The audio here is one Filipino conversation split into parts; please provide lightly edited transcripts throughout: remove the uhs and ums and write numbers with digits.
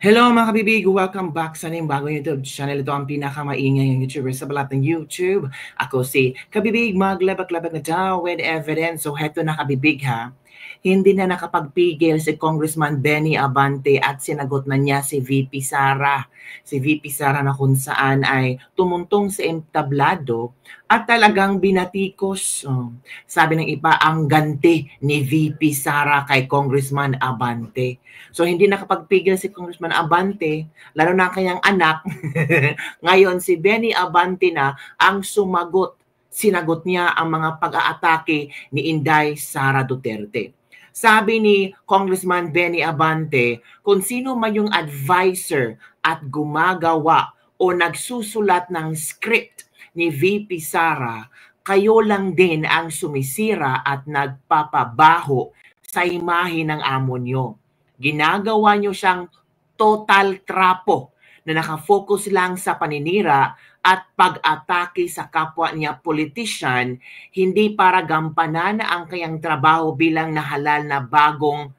Hello mga kabibig! Welcome back sa ating bagong YouTube channel. Ito ang pinakamaingay ng YouTuber sa balat ng YouTube. Ako si Kabibig, maglabak-labak na daw with evidence. So heto na kabibig ha. Hindi na nakapagpigil si Congressman Benny Abante at sinagot na niya si VP Sara. Si VP Sara na kung saan ay tumuntong sa entablado at talagang binatikos. Sabi ng iba, ang ganti ni VP Sara kay Congressman Abante. So hindi nakapagpigil si Congressman Abante, lalo na ang kanyang anak. Ngayon si Benny Abante na ang sumagot. Sinagot niya ang mga pag-aatake ni Inday Sara Duterte. Sabi ni Congressman Benny Abante, kung sino man yung advisor at gumagawa o nagsusulat ng script ni VP Sara, kayo lang din ang sumisira at nagpapabaho sa imahe ng amo nyo. Ginagawa nyo siyang total trapo na nakafocus lang sa paninira at pag-atake sa kapwa niya politician, hindi para gampanan ang kanyang trabaho bilang nahalal na bagong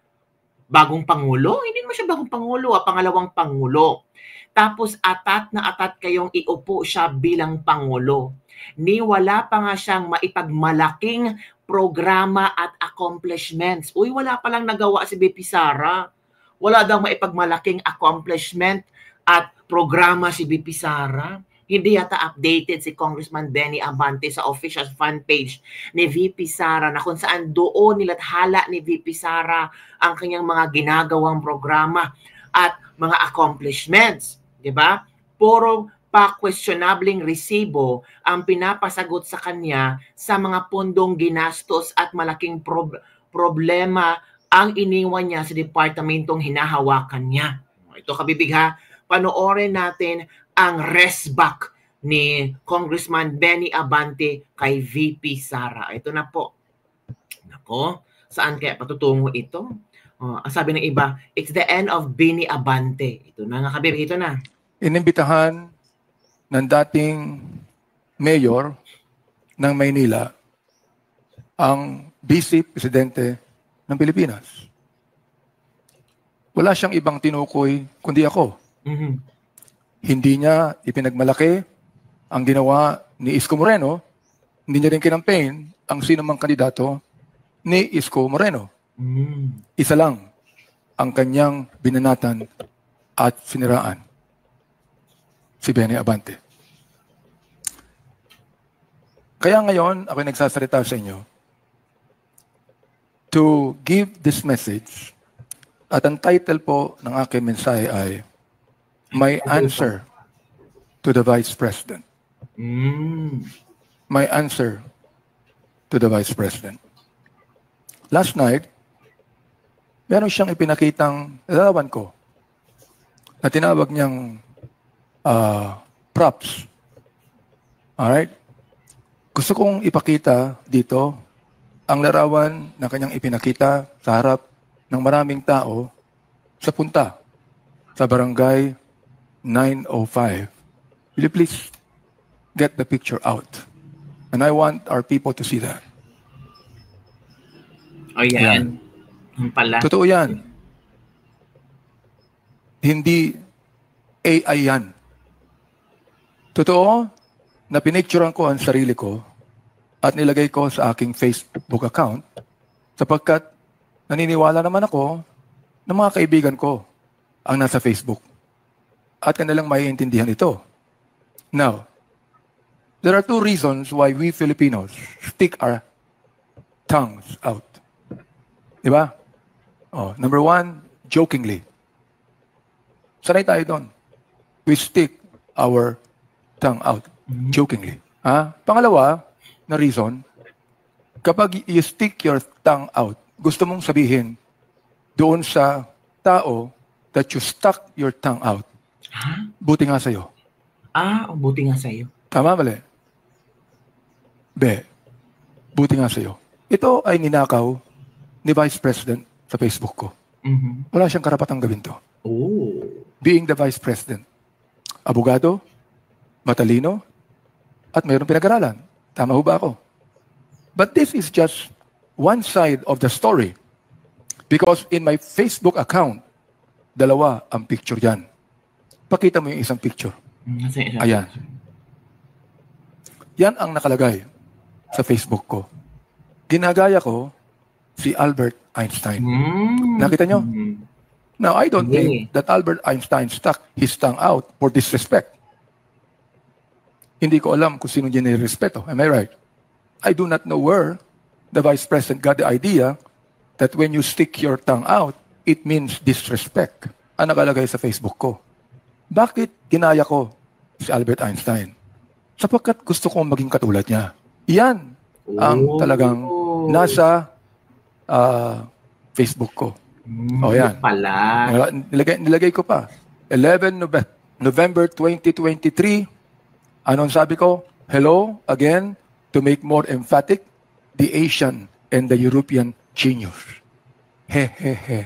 pangulo. Hindi naman siya bagong pangulo, pangalawang pangulo. Tapos atat na atat kayong iupo siya bilang pangulo. Ni wala pa nga siyang maipagmalaking programa at accomplishments. Uy, wala pa lang nagawa si BP Sara. Wala daw maipagmalaking accomplishment at programa si BP Sara. Hindi yata updated si Congressman Benny Abante sa official fan page ni VP Sara na kung saan doon nilathala ni VP Sara ang kanyang mga ginagawang programa at mga accomplishments. Diba? Puro pa-questionabling resibo ang pinapasagot sa kanya sa mga pondong ginastos at malaking problema ang iniwan niya sa departamentong hinahawakan niya. Ito kabibig ha, panoorin natin ang resback ni Congressman Benny Abante kay VP Sara. Ito na po. Nako, saan kaya patutungo ito? Sabi ng iba, it's the end of Benny Abante. Ito na nga kabibig, ito na. Inimbitahan ng dating mayor ng Maynila ang Vice Presidente ng Pilipinas. Wala siyang ibang tinukoy kundi ako. Mm-hmm. Hindi niya ipinagmalaki ang ginawa ni Isko Moreno. Hindi niya rin kinampaign ang sino mang kandidato ni Isko Moreno. Mm-hmm. Isa lang ang kanyang binanatan at siniraan. Si Benny Abante. Kaya ngayon, ako nagsasalita sa inyo to give this message. At ang title po ng aking mensahe ay My Answer to the Vice President. My Answer to the Vice President. Last night, meron siyang ipinakitang larawan ko na tinawag niyang props. Alright? Gusto kong ipakita dito ang larawan na kanyang ipinakita sa harap ng maraming tao sa punta sa barangay 905. Will you please get the picture out? And I want our people to see that. Oh, yan. Pala. Totoo yan. Hindi AI yan. Totoo na pinicturean ko ang sarili ko at nilagay ko sa aking Facebook account sapagkat naniniwala naman ako ng mga kaibigan ko ang nasa Facebook at kanilang maiintindihan ito. Now, there are two reasons why we Filipinos stick our tongues out. Diba? Number one, jokingly. Sanay tayo doon. We stick our tongue out. Jokingly. Pangalawa na reason, kapag you stick your tongue out, gusto mong sabihin doon sa tao that you stuck your tongue out. Buti nga sa'yo. Buti nga sa'yo. Tama, mali? Buti nga sa'yo. Ito ay ninakaw ni Vice President sa Facebook ko. Mm-hmm. Wala siyang karapatang gawin to. Oh. Being the Vice President. Abogado, matalino, at mayroong pinag-aralan. Tama ho ba ako? But this is just one side of the story. Because in my Facebook account, dalawa ang picture yan. Pakita mo yung isang picture. Ayan. Yan ang nakalagay sa Facebook ko. Ginagaya ko si Albert Einstein. Nakita nyo? Now, I don't think that Albert Einstein stuck his tongue out for disrespect. Hindi ko alam kung sino niya nirespeto. Am I right? I do not know where the Vice President got the idea that when you stick your tongue out, it means disrespect. Ang nakalagay sa Facebook ko. Bakit ginaya ko si Albert Einstein? Sapagkat gusto kong maging katulad niya. Yan ang talagang nasa Facebook ko. O yan. Pala. Nilagay ko pa. 11 November 2023. Anong sabi ko? Hello again to make more emphatic the Asian and the European genius. He, he, he.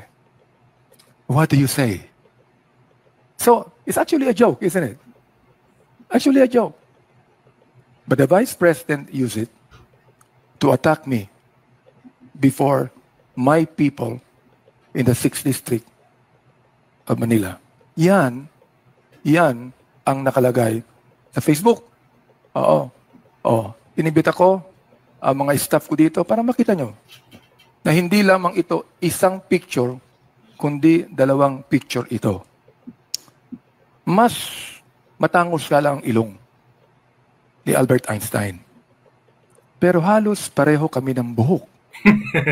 What do you say? So, it's actually a joke, isn't it? Actually a joke. But the Vice President used it to attack me before my people in the 6th District of Manila. Yan ang nakalagay sa Facebook. Oo. Inibita ko ang mga staff ko dito para makita nyo na hindi lamang ito isang picture, kundi dalawang picture ito. Mas matangos ka lang ang ilong ni Albert Einstein. Pero halos pareho kami ng buhok.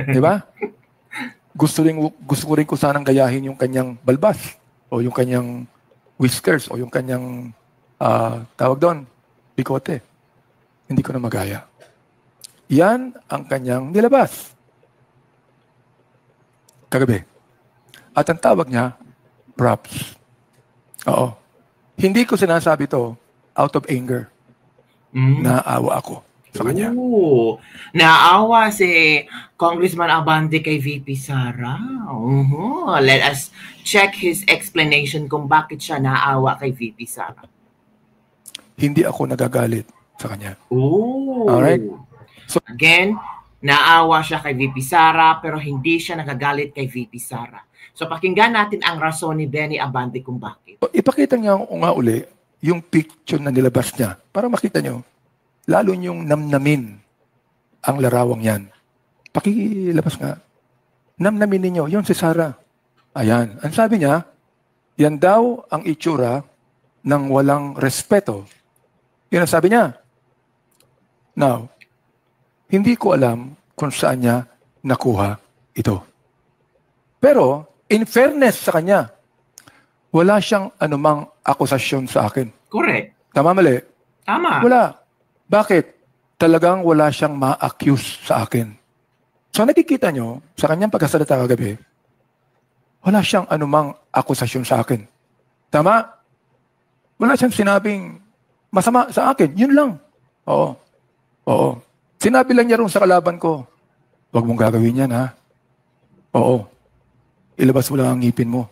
Di ba? Gusto ko rin sanang gayahin yung kanyang balbas o yung kanyang whiskers o yung kanyang tawag doon, bikote. Hindi ko na magaya. Yan ang kanyang nilabas. Kagabi. At ang tawag niya, props. Oo. Hindi ko sinasabi to out of anger. Naawa ako sa kanya. Naawa si Congressman Abante kay VP Sara. Let us check his explanation kung bakit siya naawa kay VP Sara. Hindi ako nagagalit sa kanya. Alright? So, again, naawa siya kay VP Sara pero hindi siya nagagalit kay VP Sara. So pakinggan natin ang rason ni Benny Abante kung bakit. Ipakita niya nga uli yung picture na nilabas niya para makita niyo. Lalo niyong namnamin ang larawang yan. Pakilabas nga. Namnamin ninyo. Yun si Sara. Ayan. Ang sabi niya, yan daw ang itsura ng walang respeto. Yun ang sabi niya. Now, hindi ko alam kung saan niya nakuha ito. Pero, in fairness sa kanya, wala siyang anumang akusasyon sa akin. Correct. Tama, mali? Tama. Wala. Bakit? Talagang wala siyang ma-accuse sa akin. So nakikita nyo, sa kanyang pagkasalita kagabi, wala siyang anumang akusasyon sa akin. Tama? Wala siyang sinabing masama sa akin. Yun lang. Oo. Sinabi lang niya rin sa kalaban ko, huwag mong gagawin yan, ha? Oo. Ilabas mo lang ang ngipin mo.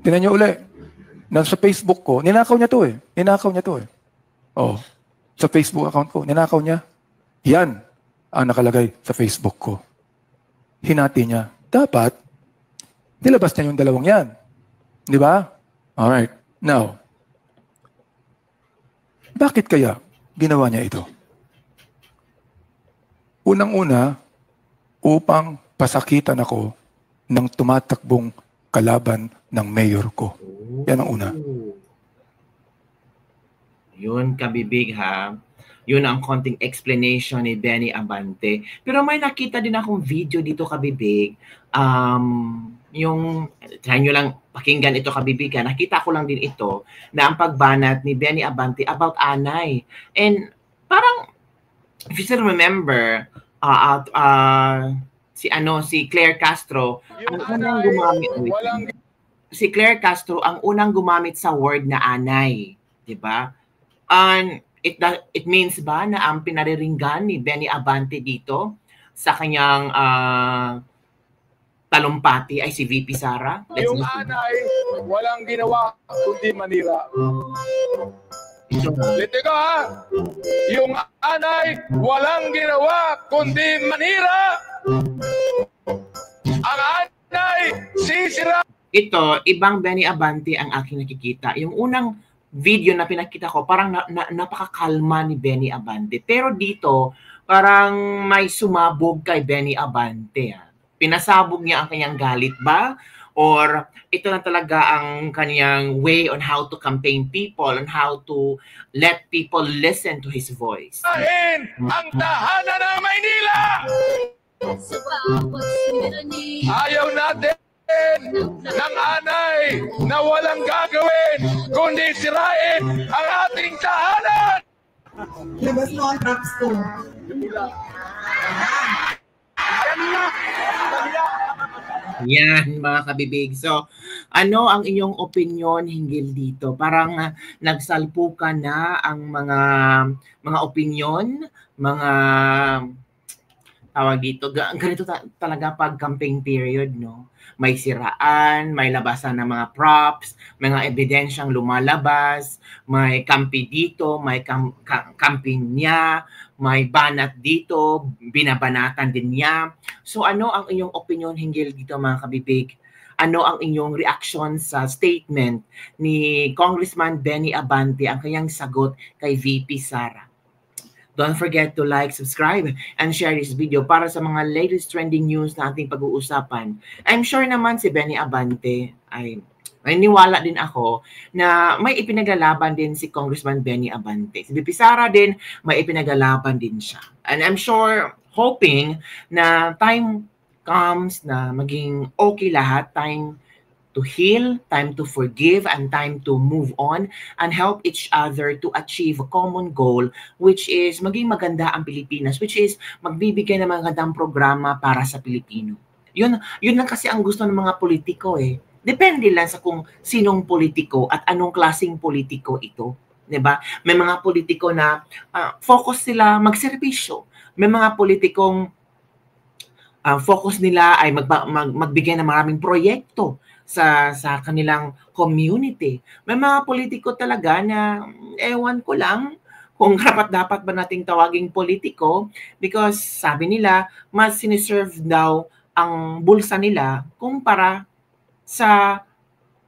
Tingnan niyo uli. Nasa Facebook ko, ninakaw niya to eh. Oo. Sa Facebook account ko, ninakaw niya. Yan ang nakalagay sa Facebook ko. Hinati niya. Dapat, nilabas niya yung dalawang yan. Di ba? Alright. Now, bakit kaya ginawa niya ito? Unang-una, upang pasakitan ako ng tumatakbong kalaban ng mayor ko. Yan ang una. Yun, kabibig ha. Yun ang konting explanation ni Benny Abante. Pero may nakita din akong video dito, kabibig. Yung, try nyo lang pakinggan ito, kabibig ha. Nakita ko lang din ito na ang pagbanat ni Benny Abante about Anay. And parang, if you still remember, si Claire Castro, si Claire Castro ang unang gumamit sa word na Anay. Diba? And it means ba na ang pinariringgan ni Benny Abante dito sa kanyang talumpati ay si VP Sara? Yung Anay, walang ginawa kundi manira. Lito ko ha! Yung Anay, walang ginawa kundi manira! Ang Anay, sisira! ito, ibang Benny Abante ang aking nakikita. Yung unang video na pinakita ko, parang napakakalma ni Benny Abante. Pero dito, parang may sumabog kay Benny Abante. Pinasabog niya ang kanyang galit ba? Or ito na talaga ang kanyang way on how to campaign people, on how to let people listen to his voice. Ang tahanan ng Maynila! Ayaw natin ng anay na walang gagawin kundi sirain ang ating tahanan! Labas mo ang traps ko. Yan, mga kabibig. So, ano ang inyong opinion hinggil dito? Parang nagsalpukan na ang mga opinion, mga tawag dito. Ganito talaga pag campaign period, no? May siraan, may labasan ng mga props, mga ebidensyang lumalabas, may kampi dito, may kampi niya, may banat dito, binabanatan din niya. So ano ang inyong opinion hinggil dito, mga kabibig? Ano ang inyong reaction sa statement ni Congressman Benny Abante, ang kanyang sagot kay VP Sara? Don't forget to like, subscribe, and share this video para sa mga latest trending news na ating pag-uusapan. I'm sure naman si Benny Abante ay naniniwala din ako na may ipinaglalaban din si Congressman Benny Abante. Si VP Sara din, may ipinaglalaban din siya. And I'm sure, hoping na time comes na maging okay lahat, time to heal, time to forgive, and time to move on and help each other to achieve a common goal, which is maging maganda ang Pilipinas, which is magbibigay ng magandang programa para sa Pilipino. Yun lang kasi ang gusto ng mga politiko eh. Depende lang sa kung sinong politiko at anong klaseng politiko ito. 'Di ba? May mga politiko na focus sila magserbisyo. May mga politikong focus nila ay magbigay ng maraming proyekto sa kanilang community. May mga politiko talaga na ewan ko lang kung dapat ba nating tawaging politiko because sabi nila mas siniserve daw ang bulsa nila kumpara sa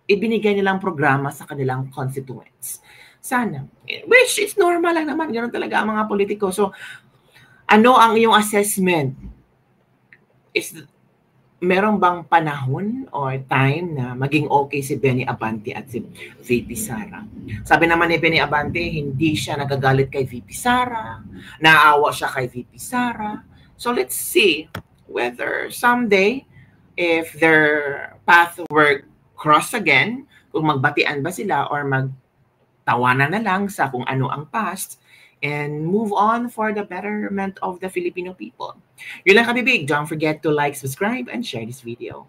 ibinigay nilang programa sa kanilang constituents. Sana. Which is normal lang naman. Ganun talaga ang mga politiko. So, ano ang iyong assessment? Meron bang panahon or time na maging okay si Benny Abante at si VP Sara? Sabi naman ni Benny Abante, hindi siya nagagalit kay VP Sara, naawa siya kay VP Sara. So let's see whether someday, if their path were cross again, kung magbatian ba sila or magtawanan na lang sa kung ano ang past, and move on for the betterment of the Filipino people. Yun lang kabibig. Don't forget to like, subscribe, and share this video.